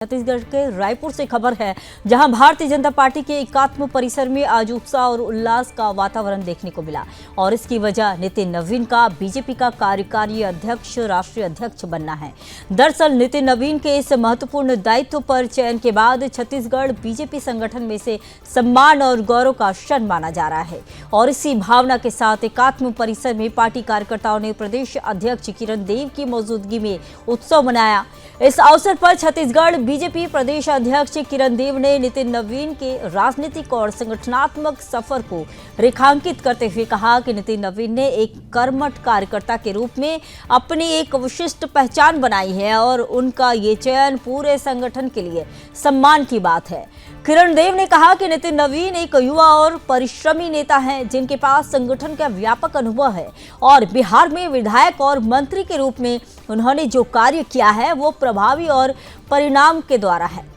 छत्तीसगढ़ के रायपुर से खबर है, जहां भारतीय जनता पार्टी के एकात्म परिसर में आज उत्साह और उल्लास का वातावरण देखने को मिला और इसकी वजह नितिन नवीन का बीजेपी का कार्यकारी अध्यक्ष राष्ट्रीय अध्यक्ष बनना है। दरअसल नितिन नवीन के इस महत्वपूर्ण दायित्व पर चयन के बाद छत्तीसगढ़ बीजेपी संगठन में से सम्मान और गौरव का क्षण माना जा रहा है और इसी भावना के साथ एकात्म परिसर में पार्टी कार्यकर्ताओं ने प्रदेश अध्यक्ष किरण देव की मौजूदगी में उत्सव मनाया। इस अवसर पर छत्तीसगढ़ बीजेपी प्रदेश अध्यक्ष किरण देव ने नितिन नवीन के राजनीतिक और संगठनात्मक सफर को रेखांकित करते हुए कहा कि नितिन नवीन ने एक कर्मठ कार्यकर्ता के रूप में अपनी एक विशिष्ट पहचान बनाई है और उनका ये चयन पूरे संगठन के लिए सम्मान की बात है। किरण देव ने कहा कि नितिन नवीन एक युवा और परिश्रमी नेता हैं, जिनके पास संगठन का व्यापक अनुभव है और बिहार में विधायक और मंत्री के रूप में उन्होंने जो कार्य किया है वो प्रभावी और परिणाम के द्वारा है।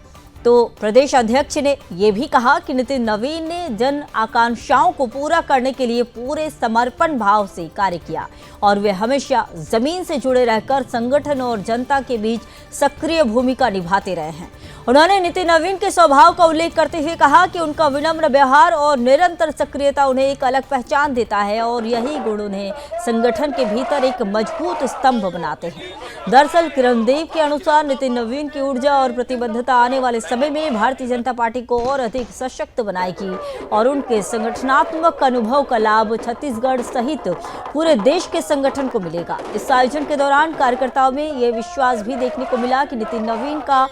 तो प्रदेश अध्यक्ष ने यह भी कहा कि नितिन नवीन ने जन आकांक्षाओं को पूरा करने के लिए पूरे समर्पण भाव से कार्य किया और वे हमेशा जमीन से जुड़े रहकर संगठन और जनता के बीच सक्रिय भूमिका निभाते रहे हैं। उन्होंने नितिन नवीन के स्वभाव का उल्लेख करते हुए कहा कि उनका विनम्र व्यवहार और निरंतर सक्रियता उन्हें एक अलग पहचान देता है और यही गुण उन्हें संगठन के भीतर एक मजबूत स्तंभ बनाते हैं। दरअसल किरण देव के अनुसार नितिन नवीन की ऊर्जा और प्रतिबद्धता आने वाले समय में भारतीय जनता पार्टी को और अधिक सशक्त बनाएगी और उनके संगठनात्मक अनुभव का लाभ छत्तीसगढ़ सहित पूरे देश के संगठन को मिलेगा। इस आयोजन के दौरान कार्यकर्ताओं में ये विश्वास भी देखने को मिला कि नितिन नवीन का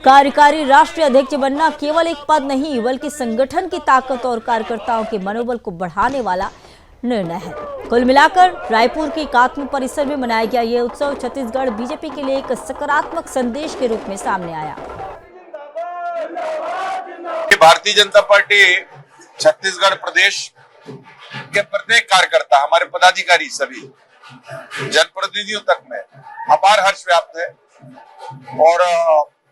कार्यकारी राष्ट्रीय अध्यक्ष बनना केवल एक पद नहीं बल्कि संगठन की ताकत और कार्यकर्ताओं के मनोबल को बढ़ाने वाला निर्णय है। कुल मिलाकर रायपुर के एकात्म परिसर में मनाया गया ये उत्सव छत्तीसगढ़ बीजेपी के लिए एक सकारात्मक संदेश के रूप में सामने आया। भारतीय जनता पार्टी छत्तीसगढ़ प्रदेश के प्रत्येक कार्यकर्ता, हमारे पदाधिकारी सभी जनप्रतिनिधियों तक में अपार हर्ष व्याप्त है और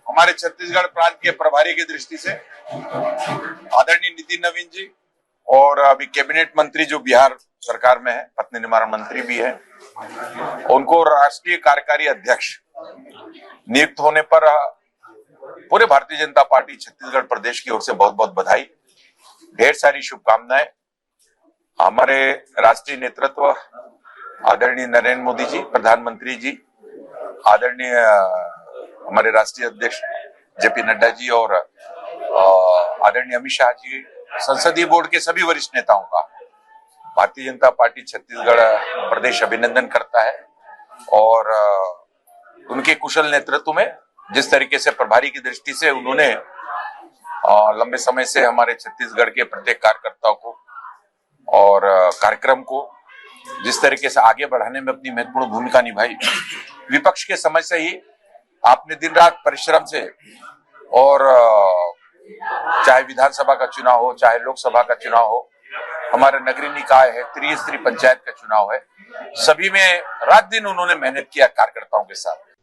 हमारे छत्तीसगढ़ प्रांत के प्रभारी की दृष्टि से आदरणीय नितिन नवीन जी और अभी कैबिनेट मंत्री जो बिहार सरकार में है, पत्नी निर्माण मंत्री भी है, उनको राष्ट्रीय कार्यकारी अध्यक्ष नियुक्त होने पर पूरे भारतीय जनता पार्टी छत्तीसगढ़ प्रदेश की ओर से बहुत बहुत बधाई, ढेर सारी शुभकामनाएं। हमारे राष्ट्रीय नेतृत्व आदरणीय नरेंद्र मोदी जी, प्रधानमंत्री जी, आदरणीय हमारे राष्ट्रीय अध्यक्ष जेपी नड्डा जी और आदरणीय अमित शाह जी, संसदीय बोर्ड के सभी वरिष्ठ नेताओं का भारतीय जनता पार्टी छत्तीसगढ़ प्रदेश अभिनंदन करता है और उनके कुशल नेतृत्व में जिस तरीके से प्रभारी की दृष्टि से उन्होंने लंबे समय से हमारे छत्तीसगढ़ के प्रत्येक कार्यकर्ताओं को और कार्यक्रम को जिस तरीके से आगे बढ़ाने में अपनी महत्वपूर्ण भूमिका निभाई, विपक्ष के समय से ही आपने दिन रात परिश्रम से और चाहे विधानसभा का चुनाव हो, चाहे लोकसभा का चुनाव हो, हमारे नगरीय निकाय है, त्रिस्तरीय पंचायत का चुनाव है, सभी में रात दिन उन्होंने मेहनत किया कार्यकर्ताओं के साथ।